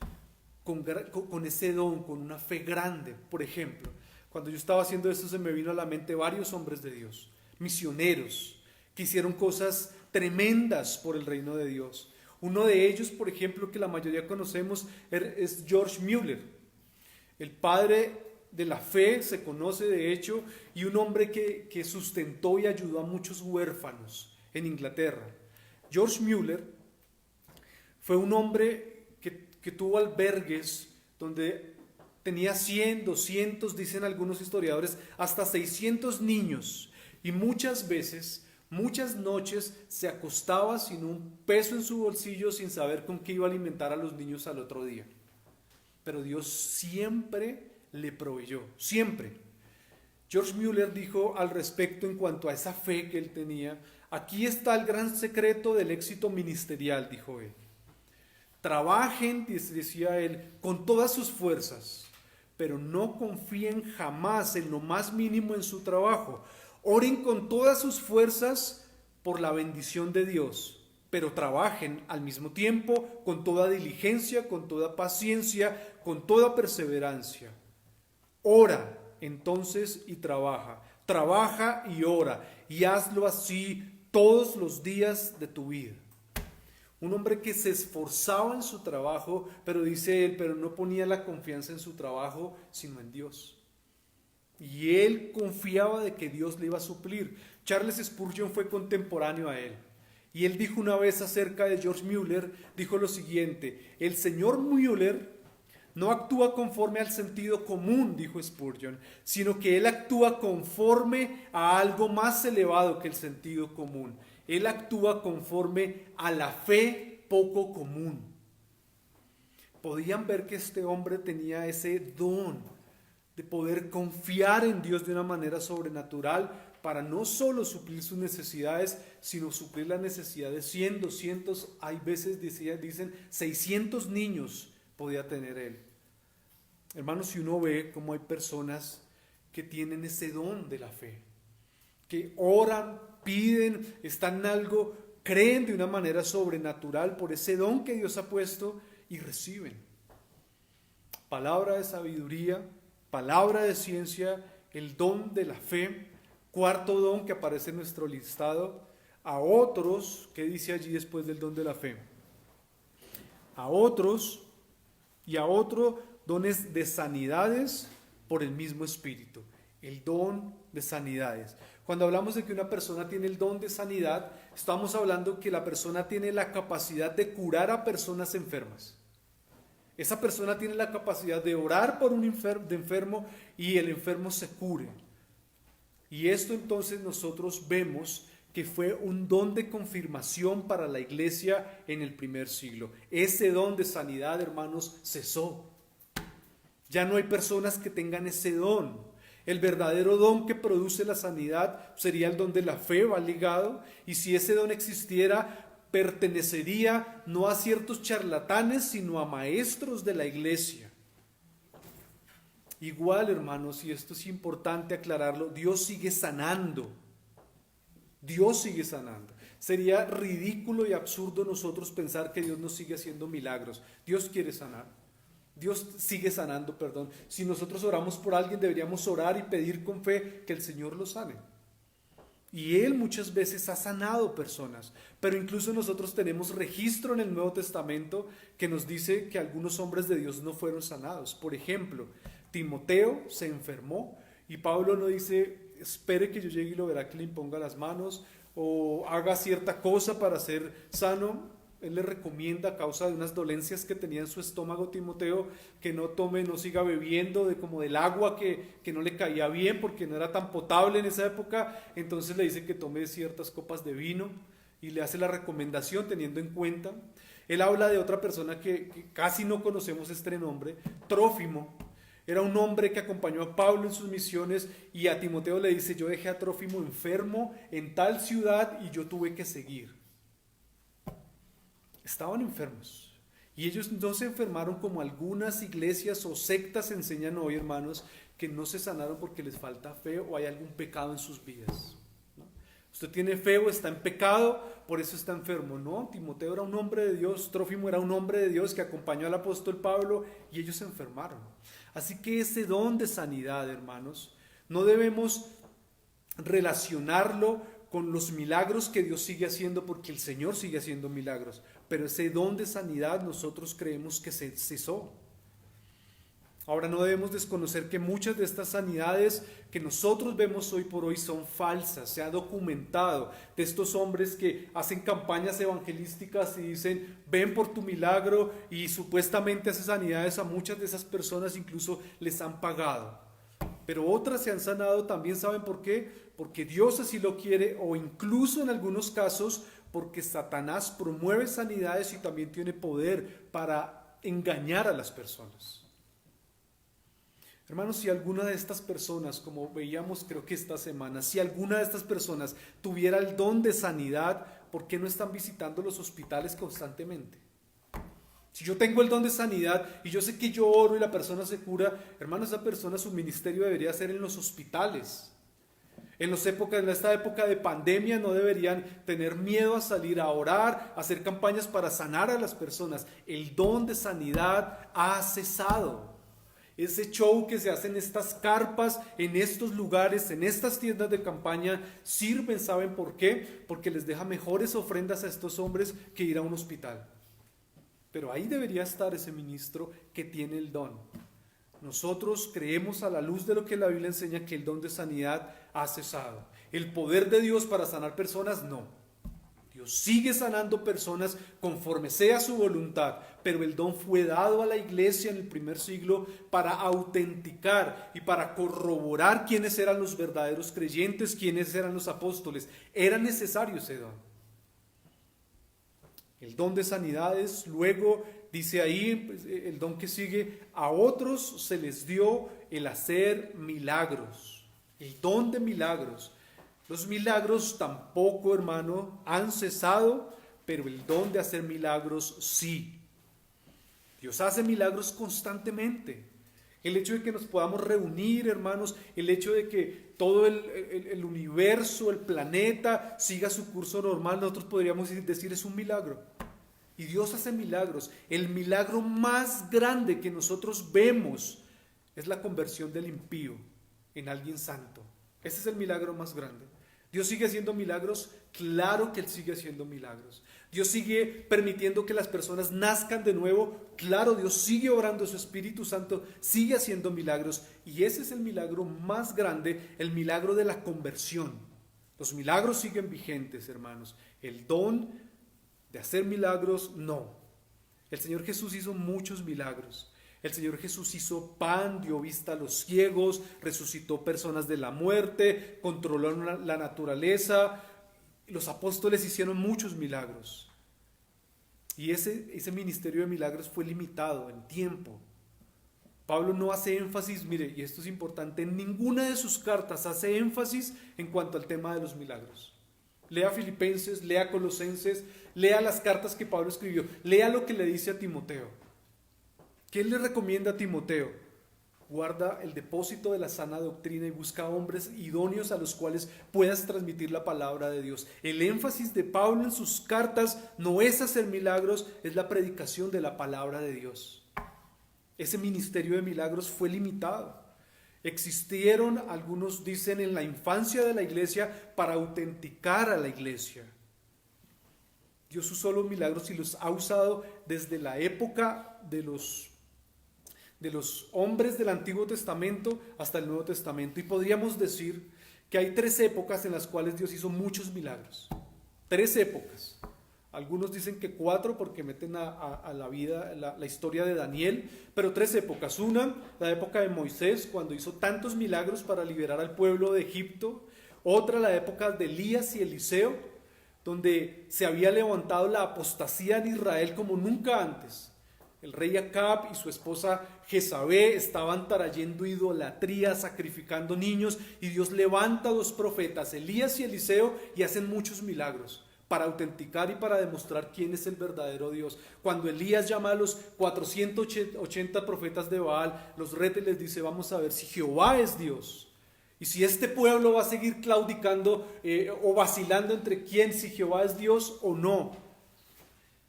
con ese don, con una fe grande. Por ejemplo, cuando yo estaba haciendo esto se me vino a la mente varios hombres de Dios, misioneros, que hicieron cosas tremendas por el reino de Dios. Uno de ellos, por ejemplo, que la mayoría conocemos, es George Mueller, el padre de la fe, se conoce de hecho, y un hombre que sustentó y ayudó a muchos huérfanos en Inglaterra. George Mueller fue un hombre que tuvo albergues donde tenía 100, 200, dicen algunos historiadores, hasta 600 niños, y muchas veces, muchas noches se acostaba sin un peso en su bolsillo, sin saber con qué iba a alimentar a los niños al otro día. Pero Dios siempre le proveyó, siempre. George Mueller dijo al respecto en cuanto a esa fe que él tenía: aquí está el gran secreto del éxito ministerial, dijo él. Trabajen, decía él, con todas sus fuerzas, pero no confíen jamás en lo más mínimo en su trabajo. Oren con todas sus fuerzas por la bendición de Dios, pero trabajen al mismo tiempo con toda diligencia, con toda paciencia, con toda perseverancia. Ora entonces y trabaja y ora, y hazlo así todos los días de tu vida. Un hombre que se esforzaba en su trabajo, pero dice él, pero no ponía la confianza en su trabajo, sino en Dios. Y él confiaba de que Dios le iba a suplir. Charles Spurgeon fue contemporáneo a él. Y él dijo una vez acerca de George Mueller, dijo lo siguiente: el señor Mueller no actúa conforme al sentido común, dijo Spurgeon, sino que él actúa conforme a algo más elevado que el sentido común. Él actúa conforme a la fe poco común. Podían ver que este hombre tenía ese don de poder confiar en Dios de una manera sobrenatural para no solo suplir sus necesidades, sino suplir la necesidad de 100, 200, hay veces dicen 600 niños podía tener él. Hermanos, si uno ve cómo hay personas que tienen ese don de la fe, que oran, piden, están en algo, creen de una manera sobrenatural por ese don que Dios ha puesto y reciben. Palabra de sabiduría, palabra de ciencia, el don de la fe. Cuarto don que aparece en nuestro listado: a otros, ¿qué dice allí después del don de la fe? A otros y a otro dones de sanidades por el mismo Espíritu. El don de sanidades. Cuando hablamos de que una persona tiene el don de sanidad, estamos hablando que la persona tiene la capacidad de curar a personas enfermas. Esa persona tiene la capacidad de orar por un enfermo y el enfermo se cure. Y esto entonces nosotros vemos que fue un don de confirmación para la iglesia en el primer siglo. Ese don de sanidad, hermanos, cesó. Ya no hay personas que tengan ese don. El verdadero don que produce la sanidad sería el don de la fe, va ligado, y si ese don existiera, pertenecería no a ciertos charlatanes, sino a maestros de la iglesia. Igual, hermanos, y esto es importante aclararlo, Dios sigue sanando. Dios sigue sanando. Sería ridículo y absurdo nosotros pensar que Dios no sigue haciendo milagros. Dios quiere sanar. Dios sigue sanando, perdón. Si nosotros oramos por alguien, deberíamos orar y pedir con fe que el Señor lo sane. Y Él muchas veces ha sanado personas, pero incluso nosotros tenemos registro en el Nuevo Testamento que nos dice que algunos hombres de Dios no fueron sanados. Por ejemplo, Timoteo se enfermó y Pablo no dice, espere que yo llegue y lo verá que le imponga las manos o haga cierta cosa para ser sano. Él le recomienda, a causa de unas dolencias que tenía en su estómago, Timoteo, que no tome, no siga bebiendo como del agua que no le caía bien porque no era tan potable en esa época. Entonces le dice que tome ciertas copas de vino y le hace la recomendación teniendo en cuenta. Él habla de otra persona que casi no conocemos este nombre, Trófimo. Era un hombre que acompañó a Pablo en sus misiones y a Timoteo le dice, yo dejé a Trófimo enfermo en tal ciudad y yo tuve que seguir. Estaban enfermos y ellos no se enfermaron como algunas iglesias o sectas enseñan hoy, hermanos, que no se sanaron porque les falta fe o hay algún pecado en sus vidas, ¿no? Usted tiene fe o está en pecado, por eso está enfermo. No, Timoteo era un hombre de Dios, Trófimo era un hombre de Dios que acompañó al apóstol Pablo y ellos se enfermaron. Así que ese don de sanidad, hermanos, no debemos relacionarlo con los milagros que Dios sigue haciendo, porque el Señor sigue haciendo milagros, pero ese don de sanidad nosotros creemos que se cesó. Ahora, no debemos desconocer que muchas de estas sanidades que nosotros vemos hoy por hoy son falsas. Se ha documentado de estos hombres que hacen campañas evangelísticas y dicen, ven por tu milagro, y supuestamente esas sanidades a muchas de esas personas incluso les han pagado. Pero otras se han sanado también, ¿saben por qué? Porque Dios así lo quiere, o incluso en algunos casos porque Satanás promueve sanidades y también tiene poder para engañar a las personas. Hermanos, si alguna de estas personas, como veíamos creo que esta semana, si alguna de estas personas tuviera el don de sanidad, ¿por qué no están visitando los hospitales constantemente? Si yo tengo el don de sanidad y yo sé que yo oro y la persona se cura, hermano, esa persona, su ministerio debería ser en los hospitales. En esta época de pandemia no deberían tener miedo a salir a orar, a hacer campañas para sanar a las personas. El don de sanidad ha cesado. Ese show que se hace en estas carpas, en estos lugares, en estas tiendas de campaña, sirven, ¿saben por qué? Porque les deja mejores ofrendas a estos hombres que ir a un hospital. Pero ahí debería estar ese ministro que tiene el don. Nosotros creemos, a la luz de lo que la Biblia enseña, que el don de sanidad ha cesado. El poder de Dios para sanar personas, no. Dios sigue sanando personas conforme sea su voluntad, pero el don fue dado a la iglesia en el primer siglo para autenticar y para corroborar quiénes eran los verdaderos creyentes, quiénes eran los apóstoles. Era necesario ese don. El don de sanidades, luego dice ahí, pues, el don que sigue, a otros se les dio el hacer milagros, el don de milagros. Los milagros tampoco, hermano, han cesado, pero el don de hacer milagros sí. Dios hace milagros constantemente. El hecho de que nos podamos reunir, hermanos, el hecho de que todo el universo, el planeta, siga su curso normal, nosotros podríamos decir es un milagro. Y Dios hace milagros. El milagro más grande que nosotros vemos es la conversión del impío en alguien santo. Ese es el milagro más grande. Dios sigue haciendo milagros, claro que Él sigue haciendo milagros. Dios sigue permitiendo que las personas nazcan de nuevo, claro, Dios sigue obrando, su Espíritu Santo sigue haciendo milagros. Y ese es el milagro más grande, el milagro de la conversión. Los milagros siguen vigentes, hermanos. El don de hacer milagros, no. El Señor Jesús hizo muchos milagros. El Señor Jesús hizo pan, dio vista a los ciegos, resucitó personas de la muerte, controló la naturaleza. Los apóstoles hicieron muchos milagros. Y ese ministerio de milagros fue limitado en tiempo. Pablo no hace énfasis, mire, y esto es importante, en ninguna de sus cartas hace énfasis en cuanto al tema de los milagros. Lea Filipenses, lea Colosenses, lea las cartas que Pablo escribió, lea lo que le dice a Timoteo. ¿Qué le recomienda a Timoteo? Guarda el depósito de la sana doctrina y busca hombres idóneos a los cuales puedas transmitir la palabra de Dios. El énfasis de Pablo en sus cartas no es hacer milagros, es la predicación de la palabra de Dios. Ese ministerio de milagros fue limitado. Existieron, algunos dicen, en la infancia de la iglesia para autenticar a la iglesia. Dios usó los milagros y los ha usado desde la época de los hombres del Antiguo Testamento hasta el Nuevo Testamento. Y podríamos decir que hay 3 épocas en las cuales Dios hizo muchos milagros. 3 épocas. Algunos dicen que 4 porque meten a la vida la historia de Daniel, pero 3 épocas. Una, la época de Moisés, cuando hizo tantos milagros para liberar al pueblo de Egipto. Otra, la época de Elías y Eliseo, donde se había levantado la apostasía en Israel como nunca antes. El rey Acab y su esposa Jezabel estaban trayendo idolatría, sacrificando niños, y Dios levanta 2 profetas, Elías y Eliseo, y hacen muchos milagros para autenticar y para demostrar quién es el verdadero Dios. Cuando Elías llama a los 480 profetas de Baal, los reta y les dice: vamos a ver si Jehová es Dios. Y si este pueblo va a seguir claudicando o vacilando entre quién, si Jehová es Dios o no.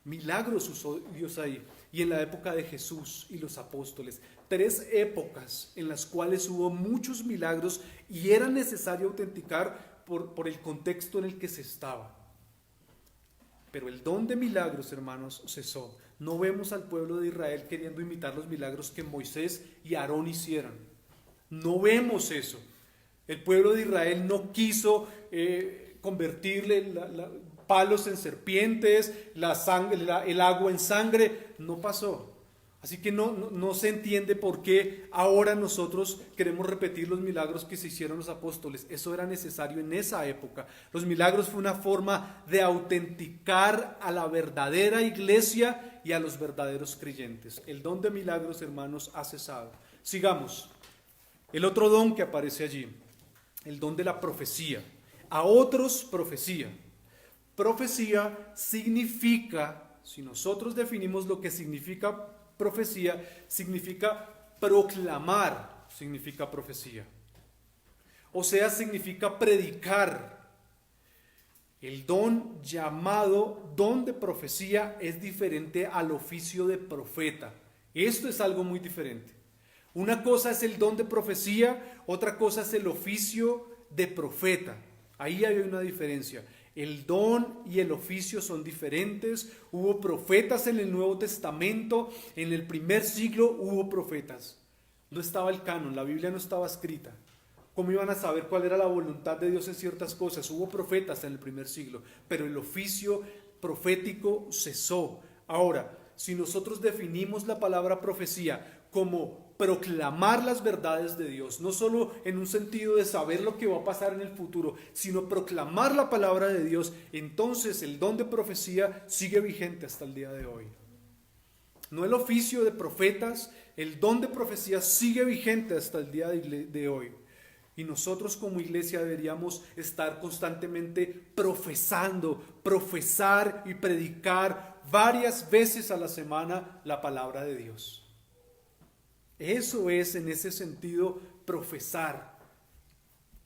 Milagros usó Dios ahí. Y en la época de Jesús y los apóstoles. 3 épocas en las cuales hubo muchos milagros y era necesario autenticar por el contexto en el que se estaba. Pero el don de milagros, hermanos, cesó. No vemos al pueblo de Israel queriendo imitar los milagros que Moisés y Aarón hicieron. No vemos eso. El pueblo de Israel no quiso convertirle palos en serpientes, el agua en sangre. No pasó. Así que no se entiende por qué ahora nosotros queremos repetir los milagros que se hicieron los apóstoles. Eso era necesario en esa época. Los milagros fue una forma de autenticar a la verdadera iglesia y a los verdaderos creyentes. El don de milagros, hermanos, ha cesado. Sigamos. El otro don que aparece allí, el don de la profecía. A otros, profecía. Profecía significa, si nosotros definimos lo que significa profecía, significa proclamar, significa profecía. O sea, significa predicar. El don llamado don de profecía es diferente al oficio de profeta. Esto es algo muy diferente. Una cosa es el don de profecía, otra cosa es el oficio de profeta. Ahí hay una diferencia. El don y el oficio son diferentes. Hubo profetas en el Nuevo Testamento. En el primer siglo hubo profetas. No estaba el canon, la Biblia no estaba escrita. ¿Cómo iban a saber cuál era la voluntad de Dios en ciertas cosas? Hubo profetas en el primer siglo, pero el oficio profético cesó. Ahora, si nosotros definimos la palabra profecía como proclamar las verdades de Dios, no solo en un sentido de saber lo que va a pasar en el futuro, sino proclamar la palabra de Dios, entonces el don de profecía sigue vigente hasta el día de hoy. No el oficio de profetas, el don de profecía sigue vigente hasta el día de hoy. Y nosotros como iglesia deberíamos estar constantemente profesar y predicar varias veces a la semana la palabra de Dios. Eso es, en ese sentido, profesar.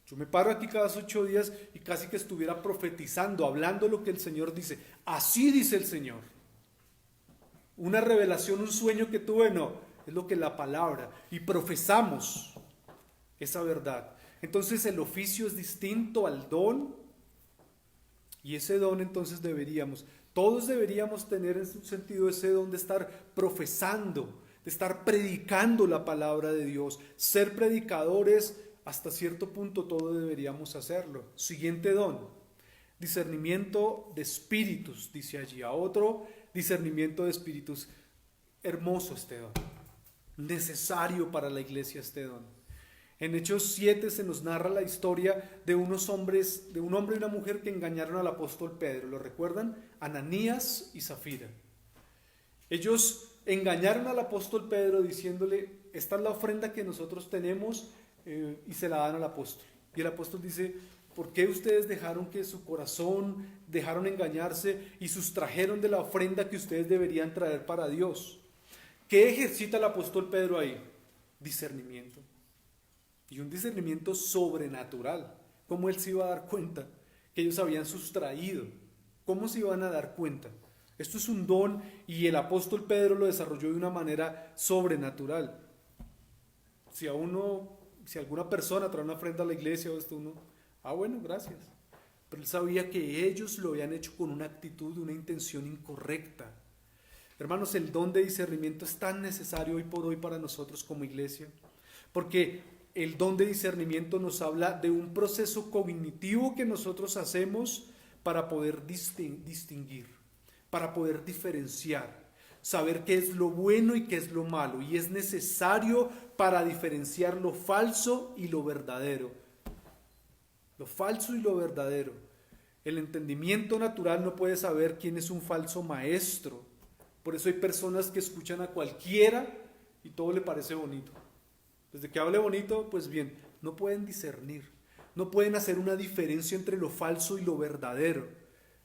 Yo me paro aquí cada 8 días y casi que estuviera profetizando, hablando lo que el Señor dice. Así dice el Señor. Una revelación, un sueño que tuve, no, es lo que la palabra. Y profesamos esa verdad. Entonces el oficio es distinto al don. Y ese don entonces todos deberíamos tener en su sentido ese don de estar profesando, de estar predicando la palabra de Dios. Ser predicadores, hasta cierto punto todos deberíamos hacerlo. Siguiente don, discernimiento de espíritus, dice allí. A otro, discernimiento de espíritus. Hermoso este don, necesario para la iglesia este don. En Hechos 7 se nos narra la historia de unos hombres, de un hombre y una mujer que engañaron al apóstol Pedro. ¿Lo recuerdan? Ananías y Zafira. Ellos engañaron al apóstol Pedro diciéndole: esta es la ofrenda que nosotros tenemos, y se la dan al apóstol. Y el apóstol dice: ¿por qué ustedes dejaron que su corazón, dejaron engañarse y sustrajeron de la ofrenda que ustedes deberían traer para Dios? ¿Qué ejercita el apóstol Pedro ahí? Discernimiento. Y un discernimiento sobrenatural. ¿Cómo él se iba a dar cuenta que ellos habían sustraído? ¿Cómo se iban a dar cuenta? Esto es un don y el apóstol Pedro lo desarrolló de una manera sobrenatural. Si a uno si alguna persona trae una ofrenda a la iglesia o esto, uno, bueno, gracias. Pero él sabía que ellos lo habían hecho con una actitud, una intención incorrecta. Hermanos, el don de discernimiento es tan necesario hoy por hoy para nosotros como iglesia, porque el don de discernimiento nos habla de un proceso cognitivo que nosotros hacemos para poder distinguir, para poder diferenciar, saber qué es lo bueno y qué es lo malo, y es necesario para diferenciar lo falso y lo verdadero. Lo falso y lo verdadero. El entendimiento natural no puede saber quién es un falso maestro. Por eso hay personas que escuchan a cualquiera y todo le parece bonito. Desde que hable bonito, pues bien, no pueden discernir, no pueden hacer una diferencia entre lo falso y lo verdadero.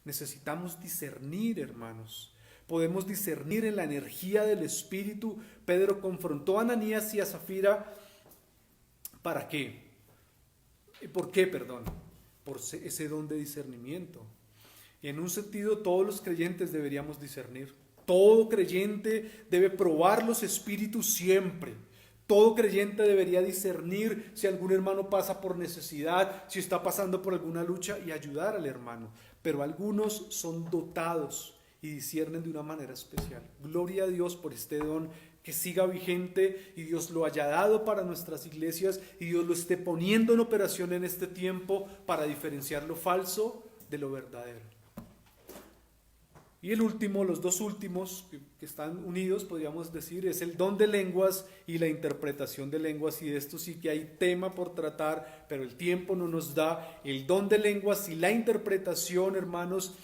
Necesitamos discernir, hermanos. Podemos discernir en la energía del Espíritu. Pedro confrontó a Ananías y a Zafira. ¿Para qué? ¿Por qué, perdón? Por ese don de discernimiento. Y en un sentido, todos los creyentes deberíamos discernir. Todo creyente debe probar los espíritus siempre. Todo creyente debería discernir si algún hermano pasa por necesidad, si está pasando por alguna lucha, y ayudar al hermano. Pero algunos son dotados y disciernen de una manera especial. Gloria a Dios por este don, que siga vigente y Dios lo haya dado para nuestras iglesias y Dios lo esté poniendo en operación en este tiempo para diferenciar lo falso de lo verdadero. Y el último, los dos últimos que están unidos, podríamos decir, es el don de lenguas y la interpretación de lenguas, y de esto sí que hay tema por tratar, pero el tiempo no nos da. El don de lenguas y la interpretación, hermanos,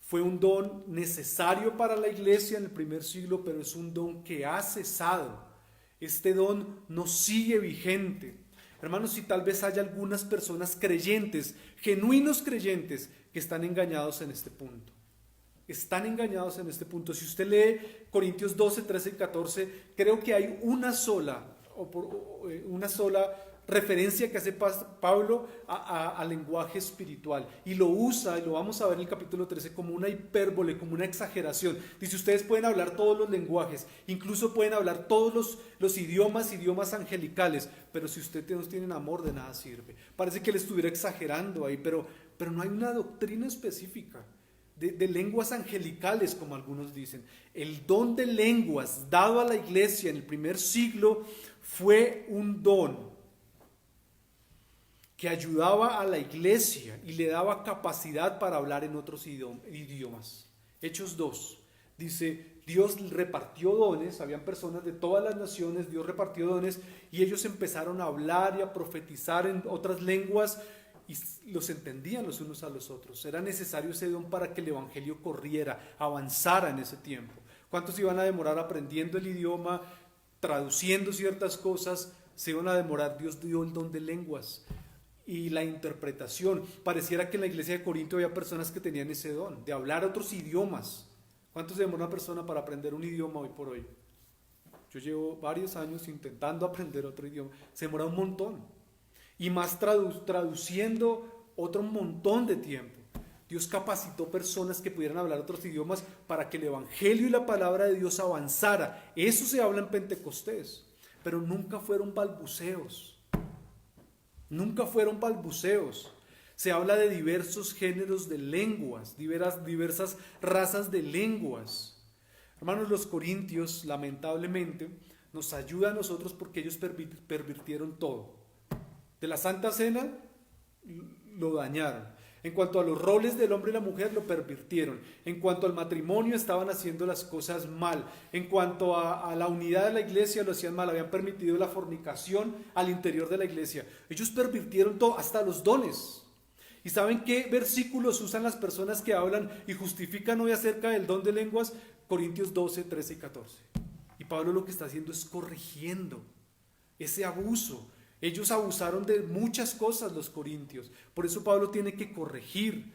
fue un don necesario para la iglesia en el primer siglo, pero es un don que ha cesado. Este don no sigue vigente. Hermanos, si tal vez haya algunas personas creyentes, genuinos creyentes, que están engañados en este punto. Están engañados en este punto. Si usted lee Corintios 12, 13 y 14, creo que hay una sola referencia que hace Pablo al lenguaje espiritual, y lo usa, y lo vamos a ver en el capítulo 13, como una hipérbole, como una exageración. Dice, ustedes pueden hablar todos los lenguajes, incluso pueden hablar todos los idiomas angelicales, pero si ustedes no tienen amor, de nada sirve. Parece que él estuviera exagerando ahí, pero no hay una doctrina específica de lenguas angelicales, como algunos dicen. El don de lenguas dado a la iglesia en el primer siglo fue un don que ayudaba a la iglesia y le daba capacidad para hablar en otros idiomas. Hechos 2 dice, Dios repartió dones, habían personas de todas las naciones, Dios repartió dones, y ellos empezaron a hablar y a profetizar en otras lenguas, y los entendían los unos a los otros. Era necesario ese don para que el evangelio corriera, avanzara en ese tiempo. ¿Cuántos iban a demorar aprendiendo el idioma, traduciendo ciertas cosas? Se iban a demorar. Dios dio el don de lenguas y la interpretación. Pareciera que en la iglesia de Corinto había personas que tenían ese don, de hablar otros idiomas. ¿Cuánto se demora una persona para aprender un idioma hoy por hoy? Yo llevo varios años intentando aprender otro idioma. Se demora un montón. Y más traduciendo otro montón de tiempo. Dios capacitó personas que pudieran hablar otros idiomas para que el evangelio y la palabra de Dios avanzara. Eso se habla en Pentecostés, pero nunca fueron balbuceos. Nunca fueron balbuceos. Se habla de diversos géneros de lenguas, diversas razas de lenguas. Hermanos, los corintios, lamentablemente, nos ayudan a nosotros porque ellos pervirtieron todo. De la Santa Cena lo dañaron. En cuanto a los roles del hombre y la mujer, lo pervirtieron. En cuanto al matrimonio, estaban haciendo las cosas mal. En cuanto a la unidad de la iglesia, lo hacían mal. Habían permitido la fornicación al interior de la iglesia. Ellos pervirtieron todo, hasta los dones. ¿Y saben qué versículos usan las personas que hablan y justifican hoy acerca del don de lenguas? Corintios 12, 13 y 14. Y Pablo lo que está haciendo es corrigiendo ese abuso. Ellos abusaron de muchas cosas, los corintios. Por eso Pablo tiene que corregir.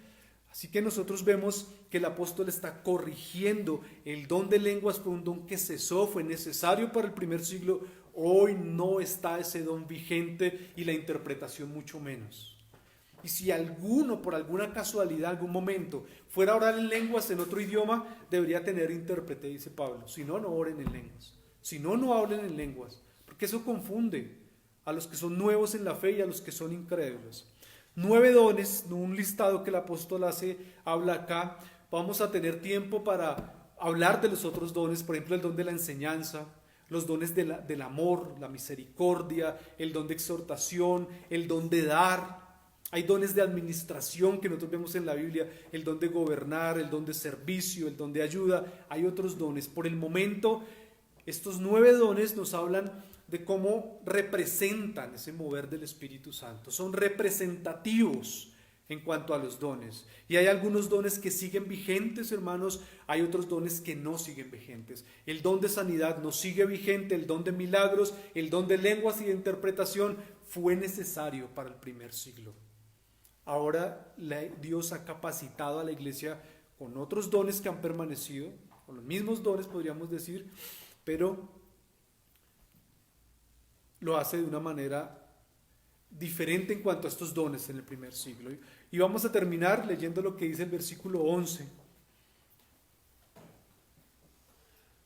Así que nosotros vemos que el apóstol está corrigiendo. El don de lenguas fue un don que cesó, fue necesario para el primer siglo. Hoy no está ese don vigente, y la interpretación mucho menos. Y si alguno, por alguna casualidad, algún momento, fuera a orar en lenguas en otro idioma, debería tener intérprete, dice Pablo. Si no, no oren en lenguas. Si no, no hablen en lenguas. Porque eso confunde. a los que son nuevos en la fe y a los que son incrédulos. 9 dones, un listado que el apóstol habla acá. Vamos a tener tiempo para hablar de los otros dones, por ejemplo el don de la enseñanza, los dones del amor, la misericordia, el don de exhortación, el don de dar. Hay dones de administración que nosotros vemos en la Biblia, el don de gobernar, el don de servicio, el don de ayuda. Hay otros dones. Por el momento, estos 9 dones nos hablan de cómo representan ese mover del Espíritu Santo. Son representativos en cuanto a los dones. Y hay algunos dones que siguen vigentes, hermanos, hay otros dones que no siguen vigentes. El don de sanidad no sigue vigente, el don de milagros, el don de lenguas y de interpretación fue necesario para el primer siglo. Ahora Dios ha capacitado a la iglesia con otros dones que han permanecido, con los mismos dones podríamos decir, pero lo hace de una manera diferente en cuanto a estos dones en el primer siglo. Y vamos a terminar leyendo lo que dice el versículo 11.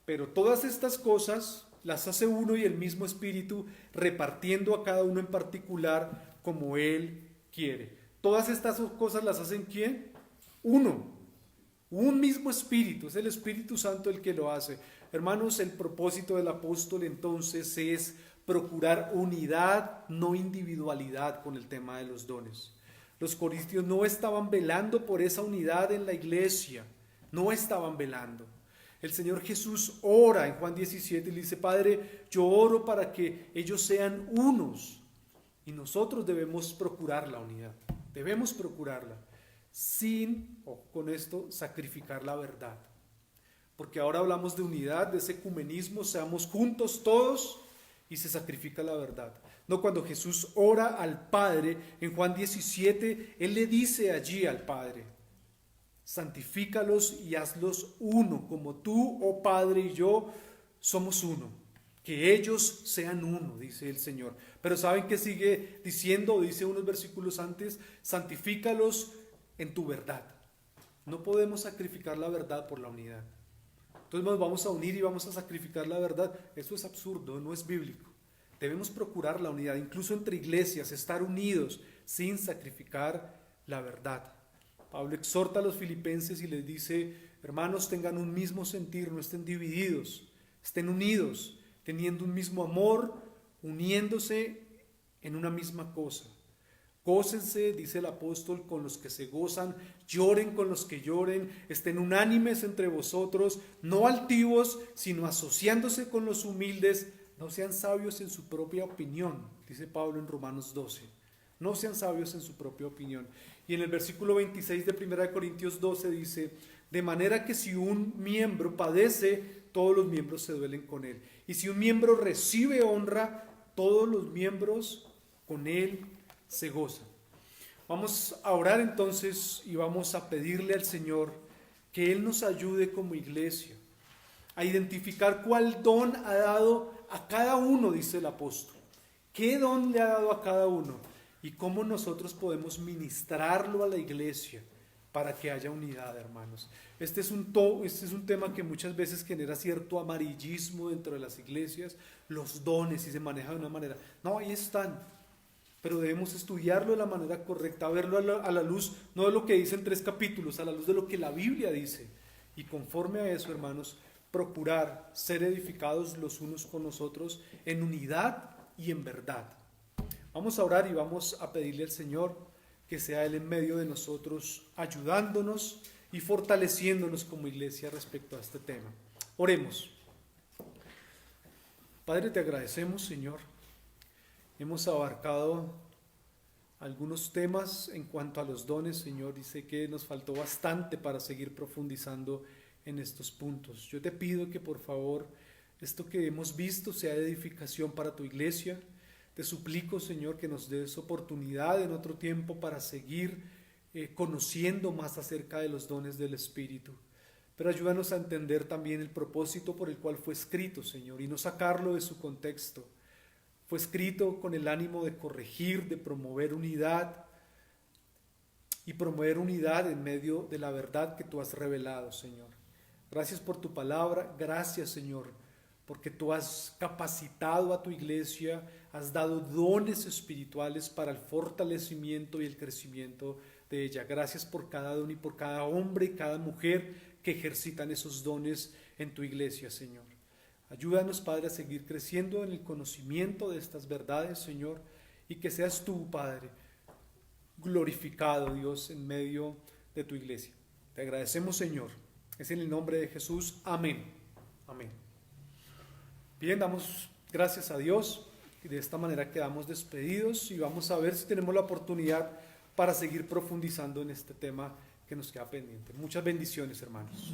Pero todas estas cosas las hace uno y el mismo Espíritu, repartiendo a cada uno en particular como Él quiere. Todas estas cosas las hacen ¿quién? Uno. Un mismo Espíritu, es el Espíritu Santo el que lo hace. Hermanos, el propósito del apóstol entonces es procurar unidad, no individualidad con el tema de los dones. Los corintios no estaban velando por esa unidad en la iglesia, no estaban velando. El Señor Jesús ora en Juan 17 y le dice: Padre, yo oro para que ellos sean unos. Y nosotros debemos procurar la unidad, debemos procurarla, sin, con esto, sacrificar la verdad. Porque ahora hablamos de unidad, de ese ecumenismo, seamos juntos todos y se sacrifica la verdad. No, cuando Jesús ora al Padre, en Juan 17, Él le dice allí al Padre: santifícalos y hazlos uno, como tú, oh Padre, y yo somos uno. Que ellos sean uno, dice el Señor. Pero ¿saben qué sigue diciendo? Dice unos versículos antes: santifícalos en tu verdad. No podemos sacrificar la verdad por la unidad. Entonces nos vamos a unir y vamos a sacrificar la verdad. Eso es absurdo, no es bíblico. Debemos procurar la unidad, incluso entre iglesias, estar unidos sin sacrificar la verdad. Pablo exhorta a los filipenses y les dice: hermanos, tengan un mismo sentir, no estén divididos, estén unidos, teniendo un mismo amor, uniéndose en una misma cosa. Gócense, dice el apóstol, con los que se gozan, lloren con los que lloren, estén unánimes entre vosotros, no altivos, sino asociándose con los humildes. No sean sabios en su propia opinión, dice Pablo en Romanos 12. No sean sabios en su propia opinión. Y en el versículo 26 de 1 Corintios 12 dice: de manera que si un miembro padece, todos los miembros se duelen con él. Y si un miembro recibe honra, todos los miembros con él se gozan. Vamos a orar entonces y vamos a pedirle al Señor que Él nos ayude como iglesia a identificar cuál don ha dado a cada uno, dice el apóstol. ¿Qué don le ha dado a cada uno? Y cómo nosotros podemos ministrarlo a la iglesia para que haya unidad, hermanos. Este es un tema que muchas veces genera cierto amarillismo dentro de las iglesias, los dones, y se maneja de una manera. No, ahí están, pero debemos estudiarlo de la manera correcta, verlo a la luz, no de lo que dice en 3 capítulos, a la luz de lo que la Biblia dice. Y conforme a eso, hermanos, procurar ser edificados los unos con los otros en unidad y en verdad. Vamos a orar y vamos a pedirle al Señor que sea Él en medio de nosotros, ayudándonos y fortaleciéndonos como iglesia respecto a este tema. Oremos. Padre, te agradecemos, Señor. Hemos abarcado algunos temas en cuanto a los dones, Señor, y sé que nos faltó bastante para seguir profundizando en estos puntos. Yo te pido que por favor esto que hemos visto sea de edificación para tu iglesia. Te suplico, Señor, que nos des oportunidad en otro tiempo para seguir conociendo más acerca de los dones del Espíritu. Pero ayúdanos a entender también el propósito por el cual fue escrito, Señor, y no sacarlo de su contexto. Fue escrito con el ánimo de corregir, de promover unidad, y promover unidad en medio de la verdad que tú has revelado, Señor. Gracias por tu palabra, gracias, Señor, porque tú has capacitado a tu iglesia, has dado dones espirituales para el fortalecimiento y el crecimiento de ella. Gracias por cada don y por cada hombre y cada mujer que ejercitan esos dones en tu iglesia, Señor. Ayúdanos, Padre, a seguir creciendo en el conocimiento de estas verdades, Señor, y que seas tú, Padre, glorificado, Dios, en medio de tu iglesia. Te agradecemos, Señor. Es en el nombre de Jesús. Amén. Amén. Bien, damos gracias a Dios y de esta manera quedamos despedidos y vamos a ver si tenemos la oportunidad para seguir profundizando en este tema que nos queda pendiente. Muchas bendiciones, hermanos.